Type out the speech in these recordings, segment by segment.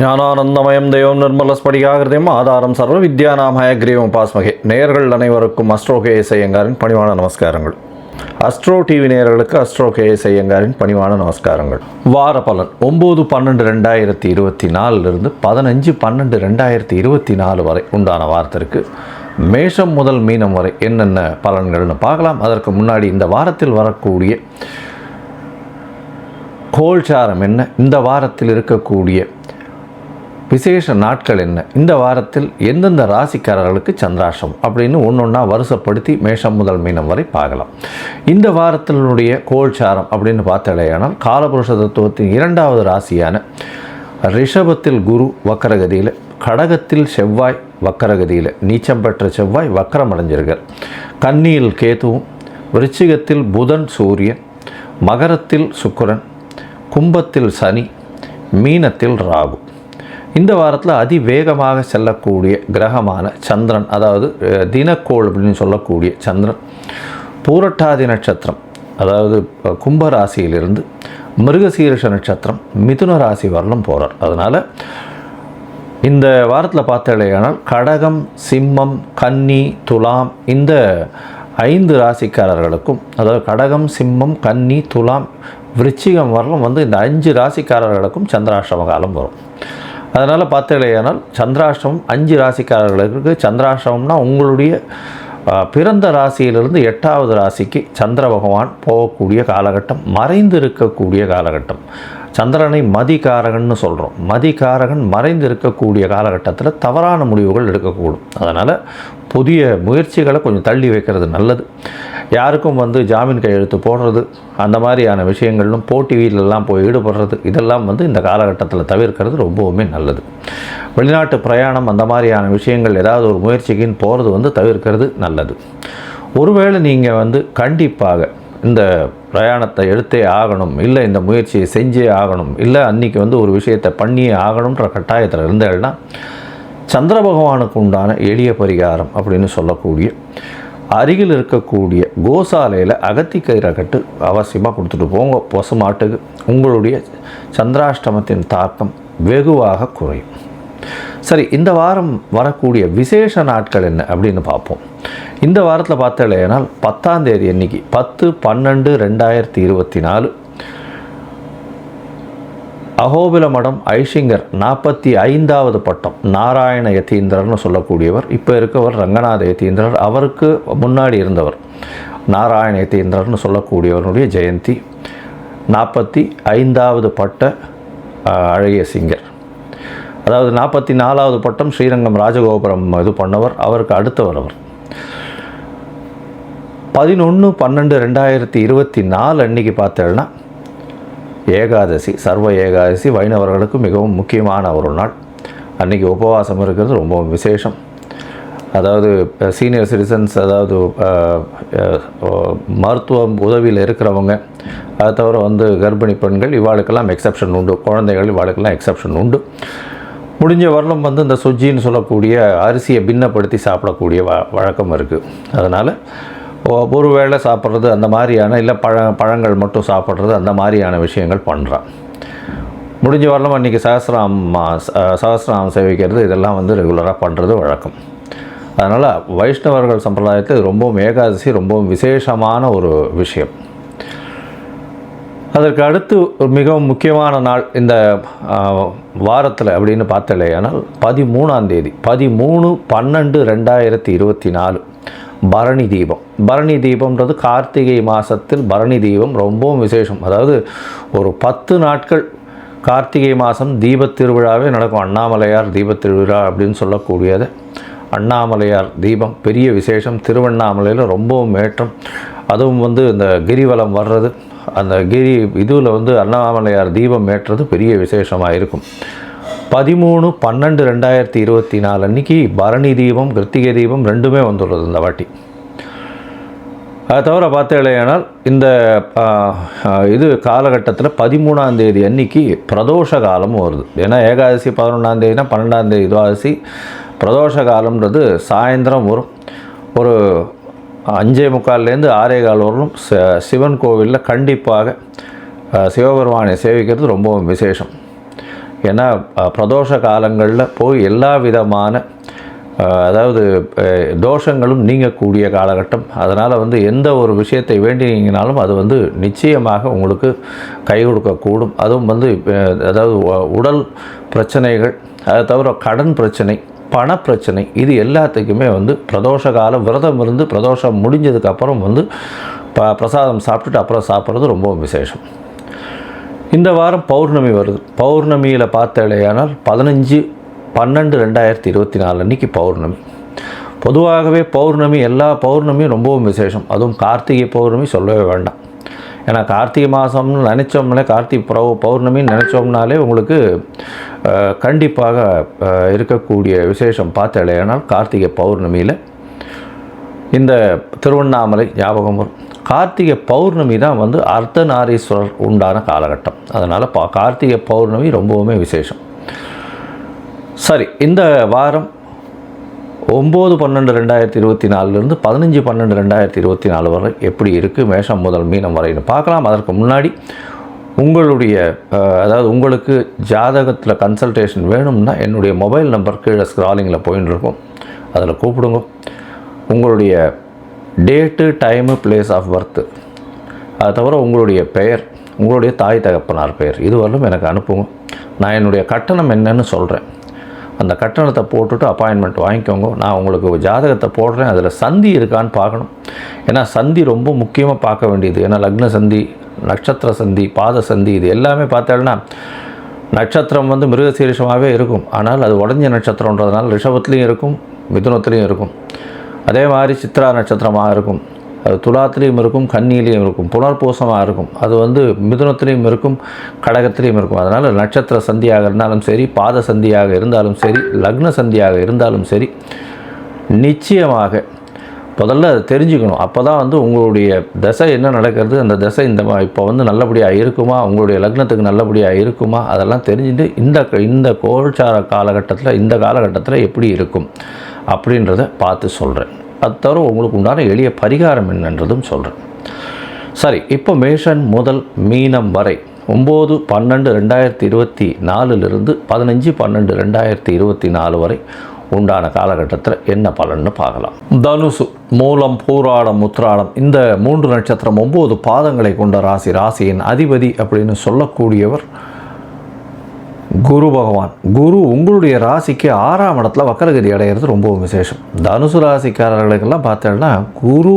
ஞானானந்தமயம் தெய்வம் நிர்மலஸ்படிகாகிருதயம் ஆதாரம் சர்வ வித்யாநாமய கிரீவம் பாஸ்மகே. நேயர்கள் அனைவருக்கும் அஸ்ட்ரோ கேஎஸ் ஐயங்காரின் பணிவான நமஸ்காரங்கள். அஸ்ட்ரோ டிவி நேயர்களுக்கு அஸ்ட்ரோ கேஎஸ் ஐயங்காரின் பணிவான நமஸ்காரங்கள். வார பலன் 9/12/2024 15/12/2024 வரை உண்டான வாரத்திற்கு மேஷம் முதல் மீனம் வரை என்னென்ன பலன்கள்னு பார்க்கலாம். அதற்கு முன்னாடி இந்த வாரத்தில் வரக்கூடிய கோல்சாரம் என்ன, இந்த வாரத்தில் இருக்கக்கூடிய விசேஷ நாட்கள் என்ன, இந்த வாரத்தில் எந்தெந்த ராசிக்காரர்களுக்கு சந்திராஷ்டம் அப்படின்னு ஒன்றா வருஷப்படுத்தி மேஷம் முதல் மீனம் வரை பார்க்கலாம். இந்த வாரத்தினுடைய கோல்சாரம் அப்படின்னு பார்த்தாலேயானால் காலபுருஷ தத்துவத்தின் 2வது ராசியான ரிஷபத்தில் குரு வக்கரகதியில், கடகத்தில் செவ்வாய் வக்கரகதியில், நீச்சம் பெற்ற செவ்வாய் வக்கரம் அடைஞ்சிருக்கார். கன்னியில் கேதுவும், விருச்சிகத்தில் புதன் சூரியன், மகரத்தில் சுக்கிரன், கும்பத்தில் சனி, மீனத்தில் ராகு. இந்த வாரத்தில் அதிவேகமாக செல்லக்கூடிய கிரகமான சந்திரன், அதாவது தினக்கோள் அப்படின்னு சொல்லக்கூடிய சந்திரன் பூரட்டாதி நட்சத்திரம், அதாவது கும்பராசியிலிருந்து மிருகசீரிஷ நட்சத்திரம் மிதுன ராசி வரலும் போகிறார். அதனால் இந்த வாரத்தில் பார்த்தாலேயானால் கடகம், சிம்மம், கன்னி, துலாம் இந்த 5 ராசிக்காரர்களுக்கும், அதாவது கடகம், சிம்மம், கன்னி, துலாம், விருச்சிகம் வரலும் இந்த 5 ராசிக்காரர்களுக்கும் சந்திராஷ்டம காலம் வரும். அதனால் பார்த்தாலேயானால் சந்திராஷ்டமம் 5 ராசிக்காரர்களுக்கு. சந்திராஷ்டமம்னா உங்களுடைய பிறந்த ராசியிலிருந்து 8வது ராசிக்கு சந்திர பகவான் போகக்கூடிய காலகட்டம், மறைந்து இருக்கக்கூடிய காலகட்டம். சந்திரனை மதிகாரகன்னு சொல்கிறோம். மதிகாரகன் மறைந்து இருக்கக்கூடிய காலகட்டத்தில் தவறான முடிவுகள் எடுக்கக்கூடும். அதனால் புதிய முயற்சிகளை கொஞ்சம் தள்ளி வைக்கிறது நல்லது. யாருக்கும் ஜாமீன் கையெழுத்து போடுறது, அந்த மாதிரியான விஷயங்களும் போட்டி வீட்டிலெல்லாம் போய் ஈடுபடுறது, இதெல்லாம் இந்த காலகட்டத்தில் தவிர்க்கிறது ரொம்பவுமே நல்லது. வெளிநாட்டு பிரயாணம் அந்த மாதிரியான விஷயங்கள் ஏதாவது ஒரு முயற்சிக்குன்னு போகிறது தவிர்க்கிறது நல்லது. ஒருவேளை நீங்கள் கண்டிப்பாக இந்த பிரயாணத்தை எடுத்தே ஆகணும், இல்லை இந்த முயற்சியை செஞ்சே ஆகணும், இல்லை அன்றைக்கி ஒரு விஷயத்தை பண்ணியே ஆகணுன்ற கட்டாயத்தில் இருந்தேன்னா சந்திர பகவானுக்கு உண்டான எளிய பரிகாரம் அப்படின்னு சொல்லக்கூடிய அருகில் இருக்கக்கூடிய கோசாலையில் அகத்திக்கயிறை கட்டு அவசியமாக கொடுத்துட்டு போங்க பசுமாட்டுக்கு. உங்களுடைய சந்திராஷ்டமத்தின் தாக்கம் வெகுவாக குறையும். சரி, இந்த வாரம் வரக்கூடிய விசேஷ நாட்கள் என்ன அப்படின்னு பார்ப்போம். இந்த வாரத்தில் பார்த்தாலேனால் 10ஆம் தேதி அன்னைக்கு 10/12/2024 அகோபில மடம் ஐஷிங்கர் 45வது பட்டம் நாராயண யதீந்திரர்னு சொல்லக்கூடியவர், இப்போ இருக்கவர் ரங்கநாத யதீந்திரர், அவருக்கு முன்னாடி இருந்தவர் நாராயண யதீந்திரர்னு சொல்லக்கூடியவருடைய ஜெயந்தி. 45வது பட்ட அழகிய சிங்கர், அதாவது 44வது பட்டம் ஸ்ரீரங்கம் ராஜகோபுரம் இது பண்ணவர், அவருக்கு அடுத்தவர் அவர். 11/12/2024 அன்றைக்கி பார்த்தேன்னா ஏகாதசி, சர்வ ஏகாதசி வைணவர்களுக்கு மிகவும் முக்கியமான ஒரு நாள். அன்றைக்கி உபவாசம் இருக்கிறது ரொம்ப விசேஷம். அதாவது சீனியர் சிட்டிசன்ஸ், அதாவது மருத்துவ உதவியில் இருக்கிறவங்க, அதை தவிர கர்ப்பிணி பெண்கள் இவாளுக்கெல்லாம் எக்ஸப்ஷன் உண்டு, குழந்தைகள் இவாளுக்கெல்லாம் எக்ஸப்ஷன் உண்டு. முடிஞ்ச வரலும் இந்த சுஜின்னு சொல்லக்கூடிய அரிசியை பின்னப்படுத்தி சாப்பிடக்கூடிய வழக்கம் இருக்குது. அதனால் ஒரு வேளை சாப்பிட்றது அந்த மாதிரியான, இல்லை பழங்கள் மட்டும் சாப்பிட்றது அந்த மாதிரியான விஷயங்கள் பண்ணுறான். முடிஞ்ச வரலும் அன்றைக்கி சகஸ்ரநாமம் சேவிக்கிறது, இதெல்லாம் ரெகுலராக பண்ணுறது வழக்கம். அதனால் வைஷ்ணவர்கள் சம்பிரதாயத்தில் ரொம்பவும் ஏகாதசி ரொம்பவும் விசேஷமான ஒரு விஷயம். அதற்கு அடுத்து மிகவும் முக்கியமான நாள் இந்த வாரத்தில் அப்படின்னு பார்த்தாலேயானால் 13ஆம் தேதி 13/12/2024 பரணி தீபம். பரணி தீபம்ன்றது கார்த்திகை மாதத்தில் பரணி தீபம் ரொம்பவும் விசேஷம். அதாவது ஒரு 10 நாட்கள் கார்த்திகை மாதம் தீபத் திருவிழாவே நடக்கும். அண்ணாமலையார் தீபத் திருவிழா அப்படின்னு சொல்லக்கூடியது. அண்ணாமலையார் தீபம் பெரிய விசேஷம். திருவண்ணாமலையில் ரொம்பவும் ஏற்றம். அதுவும் இந்த கிரிவலம் வர்றது, அந்த கிரி இதில் அண்ணாமலையார் தீபம் ஏற்றது பெரிய விசேஷமாக இருக்கும். 13/12/2024 அன்றைக்கி பரணி தீபம், கிருத்திகை தீபம் ரெண்டுமே வந்துடுறது இந்த வாட்டி. அதை தவிர பார்த்தாலேயானால் இந்த இது காலகட்டத்தில் 13ஆம் தேதி அன்றைக்கி பிரதோஷ காலமும் வருது. ஏன்னா ஏகாதசி 11ஆம் தேதினா 12ஆம் தேதி துவாதசி. பிரதோஷ காலம்ன்றது சாயந்தரம் வரும். ஒரு 5:45 6:15 வரலும் சிவன் கோவிலில் கண்டிப்பாக சிவபெருமானை சேவிக்கிறது ரொம்பவும் விசேஷம். ஏன்னா பிரதோஷ காலங்களில் போய் எல்லா விதமான அதாவது தோஷங்களும் நீங்கக்கூடிய காலகட்டம். அதனால் வந்து எந்த ஒரு விஷயத்தை வேண்டினீங்கனாலும் அது வந்து நிச்சயமாக உங்களுக்கு கை கொடுக்கக்கூடும். அதுவும் வந்து அதாவது உடல் பிரச்சனைகள், அதை தவிர கடன் பிரச்சனை, பணப்பிரச்சனை, இது எல்லாத்துக்குமே வந்து பிரதோஷ காலம் விரதம் இருந்து பிரதோஷம் முடிஞ்சதுக்கப்புறம் வந்து பிரசாதம் சாப்பிட்டுட்டு அப்புறம் சாப்பிட்றது ரொம்ப விசேஷம். இந்த வாரம் பௌர்ணமி வருது. பௌர்ணமியில் பார்த்தாலேயானால் 15/12/2024 அன்றைக்கி பௌர்ணமி. பொதுவாகவே பௌர்ணமி எல்லா பௌர்ணமியும் ரொம்பவும் விசேஷம். அதுவும் கார்த்திகை பௌர்ணமி சொல்லவே வேண்டாம். ஏன்னா கார்த்திகை மாதம்னு நினச்சோம்னாலே, கார்த்திகை பௌர்ணமின்னு நினச்சோம்னாலே உங்களுக்கு கண்டிப்பாக இருக்கக்கூடிய விசேஷம் பார்த்தாலேயானால் கார்த்திகை பௌர்ணமியில் இந்த திருவண்ணாமலை ஞாபகம் வரும். கார்த்திகை பௌர்ணமி தான் வந்து அர்த்தநாரீஸ்வரர் உண்டான காலகட்டம். அதனால் கார்த்திகை பௌர்ணமி ரொம்பவுமே விசேஷம். சரி, இந்த வாரம் 9/12/2024 15/12/2024 வரை எப்படி இருக்குது, மேஷம் முதல் மீனம் வரைன்னு பார்க்கலாம். அதற்கு முன்னாடி உங்களுடைய அதாவது உங்களுக்கு ஜாதகத்தில் கன்சல்டேஷன் வேணும்னா என்னுடைய மொபைல் நம்பர் கீழே ஸ்க்ராலிங்கில் போயின்னு இருக்கும், அதில் கூப்பிடுங்க. உங்களுடைய date, time, place of birth, அது தவிர உங்களுடைய பெயர், உங்களுடைய தாய் தகப்பனார் பெயர், இதுவரையும் எனக்கு அனுப்புங்க. நான் என்னுடைய கட்டணம் என்னன்னு சொல்கிறேன். அந்த கட்டணத்தை போட்டுட்டு அப்பாயின்மெண்ட் வாங்கிக்கோங்க. நான் உங்களுக்கு ஜாதகத்தை போடுறேன், அதில் சந்தி இருக்கான்னு பார்க்கணும். ஏன்னா சந்தி ரொம்ப முக்கியமாக பார்க்க வேண்டியது. ஏன்னா லக்ன சந்தி, நட்சத்திர சந்தி, பாத சந்தி, இது எல்லாமே பார்த்தோன்னா நட்சத்திரம் வந்து மிருகசீரிஷமாகவே இருக்கும். ஆனால் அது உடஞ்ச நட்சத்திரன்றதுனால ரிஷபத்துலேயும் இருக்கும், மிதுனத்துலேயும் இருக்கும். அதே மாதிரி சித்ரா நட்சத்திரமாக இருக்கும், அது துலாத்திலையும் இருக்கும், கன்னியிலையும் இருக்கும், புனர்பூசமாக இருக்கும், அது வந்து மிதுனத்திலையும் இருக்கும், கடகத்திலையும் இருக்கும். அதனால் நட்சத்திர சந்தியாக இருந்தாலும் சரி, பாத சந்தியாக இருந்தாலும் சரி, லக்ன சந்தியாக இருந்தாலும் சரி, நிச்சயமாக முதல்ல அதை தெரிஞ்சுக்கணும். அப்போ தான் வந்து உங்களுடைய தசை என்ன நடக்கிறது, அந்த தசை இப்போ வந்து நல்லபடியாக இருக்குமா, உங்களுடைய லக்னத்துக்கு நல்லபடியாக இருக்குமா, அதெல்லாம் தெரிஞ்சுட்டு இந்த கோல்சார காலகட்டத்தில், இந்த காலகட்டத்தில் எப்படி இருக்கும் அப்படின்றத பார்த்து சொல்கிறேன். அது தவிர உங்களுக்கு உண்டான எளிய பரிகாரம் என்னன்றதும் சொல்கிறேன். சரி, இப்போ மேஷன் முதல் மீனம் வரை 9/12/2024 15/12/2024 வரை உண்டான காலகட்டத்தில் என்ன பலன்னு பார்க்கலாம். தனுசு, மூலம், பூராடம், உத்திராடம், இந்த 3 நட்சத்திரம் 9 பாதங்களை கொண்ட ராசி. ராசியின் அதிபதி அப்படின்னு சொல்லக்கூடியவர் குரு பகவான். குரு உங்களுடைய ராசிக்கு 6ஆம் இடத்துல வக்கரகதி அடைகிறது ரொம்பவும் விசேஷம். தனுசு ராசிக்காரர்களுக்கெல்லாம் பார்த்தோன்னா குரு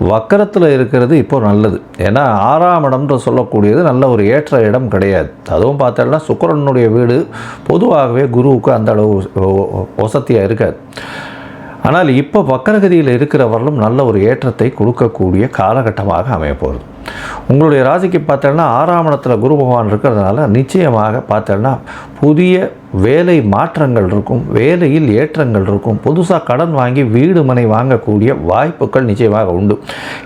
வக்கரத்தில் இருக்கிறது இப்போ நல்லது. ஏன்னா 6ஆம் இடம்ன்ற சொல்லக்கூடியது நல்ல ஒரு ஏற்ற இடம் கிடையாது. அதுவும் பார்த்தோன்னா சுக்கிரனுடைய வீடு பொதுவாகவே குருவுக்கு அந்த அளவு வசதியாக இருக்காது. ஆனால் இப்போ வக்கரகதியில் இருக்கிறவர்களும் நல்ல ஒரு ஏற்றத்தை கொடுக்கக்கூடிய காலகட்டமாக அமையப்போகுது. உங்களுடைய ராசிக்கு பார்த்தோன்னா 6ஆம் இடத்துல குரு பகவான் இருக்கிறதுனால நிச்சயமாக பார்த்தோன்னா புதிய வேலை மாற்றங்கள் இருக்கும், வேலையில் ஏற்றங்கள் இருக்கும், புதுசாக கடன் வாங்கி வீடு மனை வாங்கக்கூடிய வாய்ப்புகள் நிச்சயமாக உண்டு.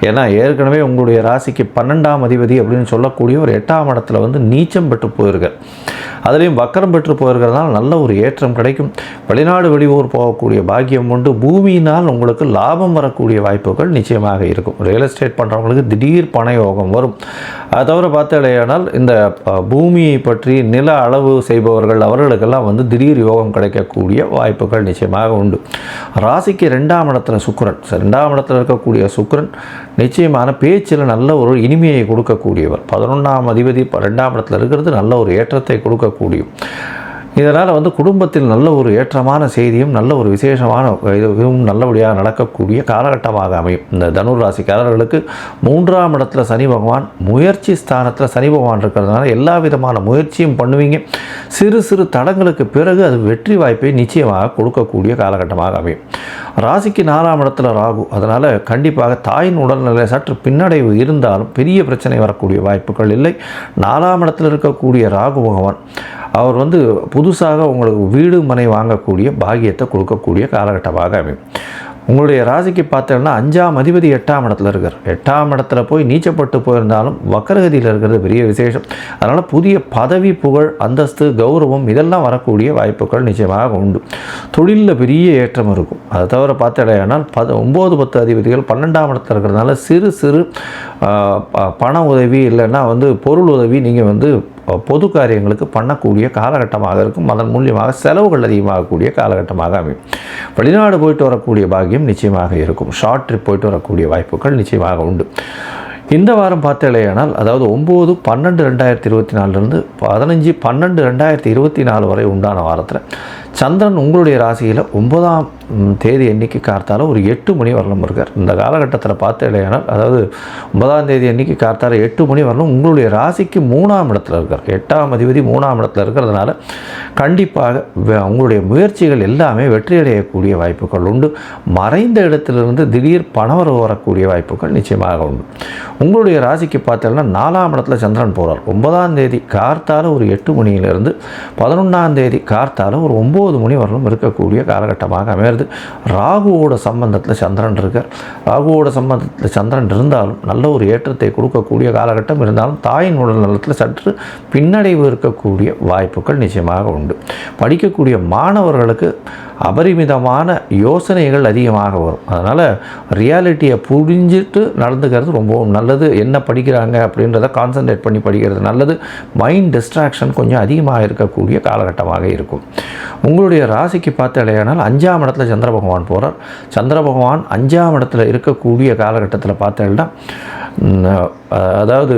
ஏன்னா ஏற்கனவே உங்களுடைய ராசிக்கு 12ஆம் அதிபதி அப்படின்னு சொல்லக்கூடிய ஒரு 8ஆம் இடத்துல வந்து நீச்சம் பெற்று போயிருக்கார். அதுலேயும் வக்கரம் பெற்று போயிருக்கிறதுனால நல்ல ஒரு ஏற்றம் கிடைக்கும். வெளிநாடு வெளியூர் போகக்கூடிய பாக்கியம் உண்டு. பூமியினால் உங்களுக்கு லாபம் வரக்கூடிய வாய்ப்புகள் நிச்சயமாக இருக்கும். ரியல் எஸ்டேட் பண்ணுறவங்களுக்கு திடீர் பண யோகம் வரும். அதை தவிர பார்த்தாலேயானால் இந்த பூமியை பற்றி நில அளவு செய்பவர்கள் அவர்களுக்கெல்லாம் வந்து திடீர் யோகம் கிடைக்கக்கூடிய வாய்ப்புகள் நிச்சயமாக உண்டு. ராசிக்கு 2ஆம் இடத்துல சுக்கிரன், 2ஆம் இடத்துல இருக்கக்கூடிய சுக்கிரன் நிச்சயமான பேச்சில் நல்ல ஒரு இனிமையை கொடுக்கக்கூடியவர். 11ஆம் அதிபதி 2ஆம் இடத்துல இருக்கிறது நல்ல ஒரு ஏற்றத்தை கொடுக்கக்கூடிய. இதனால் வந்து குடும்பத்தில் நல்ல ஒரு ஏற்றமான செய்தியும் நல்ல ஒரு விசேஷமான இதுவும் நல்லபடியாக நடக்கக்கூடிய காலகட்டமாக அமையும். இந்த தனுர் ராசிக்காரர்களுக்கு 3ஆம் இடத்துல சனி பகவான், முயற்சி ஸ்தானத்தில் சனி பகவான் இருக்கிறதுனால எல்லா விதமான முயற்சியும் பண்ணுவீங்க. சிறு சிறு தடங்களுக்கு பிறகு அது வெற்றி வாய்ப்பை நிச்சயமாக கொடுக்கக்கூடிய காலகட்டமாக அமையும். ராசிக்கு 4ஆம் இடத்துல ராகு, அதனால் கண்டிப்பாக தாயின் உடல்நிலை சற்று பின்னடைவு இருந்தாலும் பெரிய பிரச்சனை வரக்கூடிய வாய்ப்புகள் இல்லை. 4ஆம் இடத்தில் இருக்கக்கூடிய ராகு பகவான் அவர் வந்து புதுசாக உங்களுக்கு வீடு மனை வாங்கக்கூடிய பாக்கியத்தை கொடுக்கக்கூடிய காலகட்டமாக அமையும். உங்களுடைய ராசிக்கு பார்த்தோம்னா 5ஆம் அதிபதி 8ஆம் இடத்துல இருக்கார். 8ஆம் இடத்துல போய் நீச்சப்பட்டு போயிருந்தாலும் வக்கரகதியில் இருக்கிறது பெரிய விசேஷம். அதனால் புதிய பதவி, புகழ், அந்தஸ்து, கௌரவம் இதெல்லாம் வரக்கூடிய வாய்ப்புகள் நிச்சயமாக உண்டு. தொழிலில் பெரிய ஏற்றம் இருக்கும். அதை தவிர பார்த்தடையானால் 9, 10 அதிபதிகள் 12ஆம் இடத்துல இருக்கிறதுனால சிறு சிறு பண உதவி இல்லைன்னா வந்து பொருள் உதவி நீங்கள் வந்து பொது காரியங்களுக்கு பண்ணக்கூடிய காலகட்டமாக இருக்கும். அதன் மூலியமாக செலவுகள் அதிகமாகக்கூடிய காலகட்டமாக அமையும். வெளிநாடு போயிட்டு வரக்கூடிய பாக்கியம் நிச்சயமாக இருக்கும். ஷார்ட் ட்ரிப் போயிட்டு வரக்கூடிய வாய்ப்புகள் நிச்சயமாக உண்டு. இந்த வாரம் பார்த்தேனால், அதாவது 9/12/2024 15/12/2024 வரை உண்டான வாரத்தில் சந்திரன் உங்களுடைய ராசியில் 9ஆம் தேதி அன்னைக்கு கார்த்தால ஒரு 8 மணி வரலும் இருக்கார். இந்த காலகட்டத்தில் பார்த்தேனால், அதாவது 9ஆம் தேதி அன்னைக்கு கார்த்தால 8 மணி வரலும் உங்களுடைய ராசிக்கு 3ஆம் இடத்துல இருக்கார். 8ஆம் அதிபதி 3ஆம் இடத்துல இருக்கிறதுனால கண்டிப்பாக உங்களுடைய முயற்சிகள் எல்லாமே வெற்றியடையக்கூடிய வாய்ப்புகள் உண்டு. மறைந்த இடத்திலிருந்து திடீர் பணவரவு வரக்கூடிய வாய்ப்புகள் நிச்சயமாக உண்டு. உங்களுடைய ராசிக்கு பார்த்தீங்கன்னா 4ஆம் இடத்துல சந்திரன் போகிறார். 9ஆம் தேதி கார்த்தால ஒரு 8 மணியிலிருந்து 11ஆம் தேதி கார்த்தால ஒரு 9 மணி வரலும் இருக்கக்கூடிய காலகட்டமாக அமைகிறது. ராகுவோட சம்பந்தத்தில் சந்திரன் இருக்கார். ராகுவோட சம்பந்தத்தில் சந்திரன் இருந்தாலும் நல்ல ஒரு ஏற்றத்தை கொடுக்கக்கூடிய காலகட்டம் இருந்தாலும் தாயின் உடல் நலத்தில் சற்று பின்னடைவு இருக்கக்கூடிய வாய்ப்புகள் நிச்சயமாக உண்டு. படிக்கக்கூடிய மாணவர்களுக்கு அபரிமிதமான யோசனைகள் அதிகமாக வரும். அதனால் ரியாலிட்டியை புரிஞ்சிட்டு நடந்துக்கிறது ரொம்பவும் நல்லது. என்ன படிக்கிறாங்க அப்படின்றத கான்சன்ட்ரேட் பண்ணி படிக்கிறது நல்லது. மைண்ட் டிஸ்ட்ராக்ஷன் கொஞ்சம் அதிகமாக இருக்கக்கூடிய காலகட்டமாக இருக்கும். உங்களுடைய ராசிக்கு பார்த்தாலேயானால் 5ஆம் இடத்துல சந்திர பகவான் போகிறார். சந்திர பகவான் 5ஆம் இடத்துல இருக்கக்கூடிய காலகட்டத்தில் பார்த்தேன்னா, அதாவது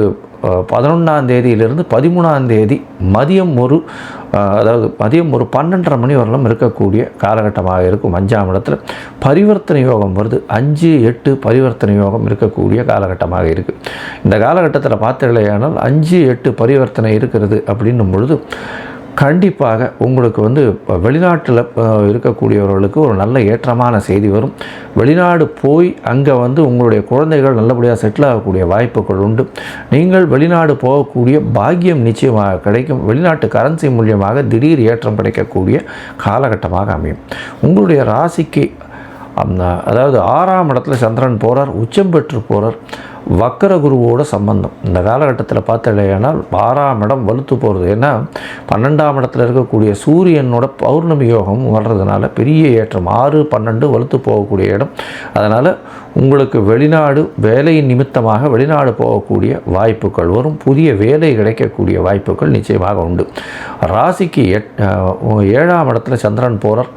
11ஆம் தேதியிலிருந்து 13ஆம் தேதி மதியம் ஒரு 12:30 மணி வரலும் இருக்கக்கூடிய காலகட்டமாக இருக்கும். 5ஆம் இடத்துல பரிவர்த்தனை யோகம் வருது. 5-8 பரிவர்த்தனை யோகம் இருக்கக்கூடிய காலகட்டமாக இருக்குது. இந்த காலகட்டத்தில் பார்த்தீங்களேயானால் 5-8 பரிவர்த்தனை இருக்கிறது அப்படின்னும் பொழுது கண்டிப்பாக உங்களுக்கு வெளிநாட்டில் இருக்கக்கூடியவர்களுக்கு ஒரு நல்ல ஏற்றமான செய்தி வரும். வெளிநாடு போய் அங்கே உங்களுடைய குழந்தைகள் நல்லபடியாக செட்டில் ஆகக்கூடிய வாய்ப்புகள் உண்டு. நீங்கள் வெளிநாடு போகக்கூடிய பாக்கியம் நிச்சயமாக கிடைக்கும். வெளிநாட்டு கரன்சி மூலியமாக திடீர் ஏற்றம் கிடைக்கக்கூடிய காலகட்டமாக அமையும். உங்களுடைய ராசிக்கு அதாவது 6ஆம் இடத்துல சந்திரன் போகிறார். உச்சம் பெற்று போகிறார். வக்கர குருவோட சம்பந்தம். இந்த காலகட்டத்தில் பார்த்தலையானால் 6ஆம் இடம் வலுத்து போகிறது. ஏன்னா 12ஆம் இடத்துல இருக்கக்கூடிய சூரியனோட பௌர்ணமி யோகம் வர்றதுனால பெரிய ஏற்றம். 6-12 வலுத்து போகக்கூடிய இடம். அதனால் உங்களுக்கு வெளிநாடு வேலை நிமித்தமாக வெளிநாடு போகக்கூடிய வாய்ப்புகள் வரும். புதிய வேலை கிடைக்கக்கூடிய வாய்ப்புகள் நிச்சயமாக உண்டு. ராசிக்கு 7ஆம் இடத்துல சந்திரன் போகிறார்.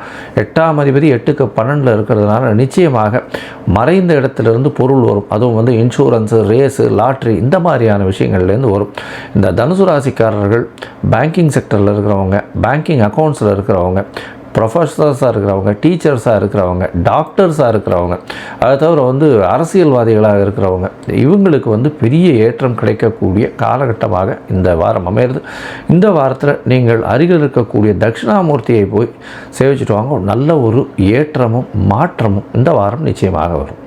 8ஆம் அதிபதி 8க்கு 12 இருக்கிறதுனால நிச்சயமாக மறைந்த இடத்துலேருந்து பொருள் வரும். அதுவும் இன்சூரன்ஸு, ரேஸு, லாட்ரி இந்த மாதிரியான விஷயங்கள்லேருந்து வரும். இந்த தனுசு ராசிக்காரர்கள் பேங்கிங் செக்டரில் இருக்கிறவங்க, பேங்கிங் அக்கௌண்ட்ஸில் இருக்கிறவங்க, ப்ரொஃபஸர்ஸாக இருக்கிறவங்க, டீச்சர்ஸாக இருக்கிறவங்க, டாக்டர்ஸாக இருக்கிறவங்க, அதை தவிர அரசியல்வாதிகளாக இருக்கிறவங்க, இவங்களுக்கு பெரிய ஏற்றம் கிடைக்கக்கூடிய காலகட்டமாக இந்த வாரம் அமைகிறது. இந்த வாரத்தில் நீங்கள் அருகில் இருக்கக்கூடிய தட்சிணாமூர்த்தியை போய் சேவிச்சுட்டு வாங்க. நல்ல ஒரு ஏற்றமும் மாற்றமும் இந்த வாரம் நிச்சயமாக வரும்.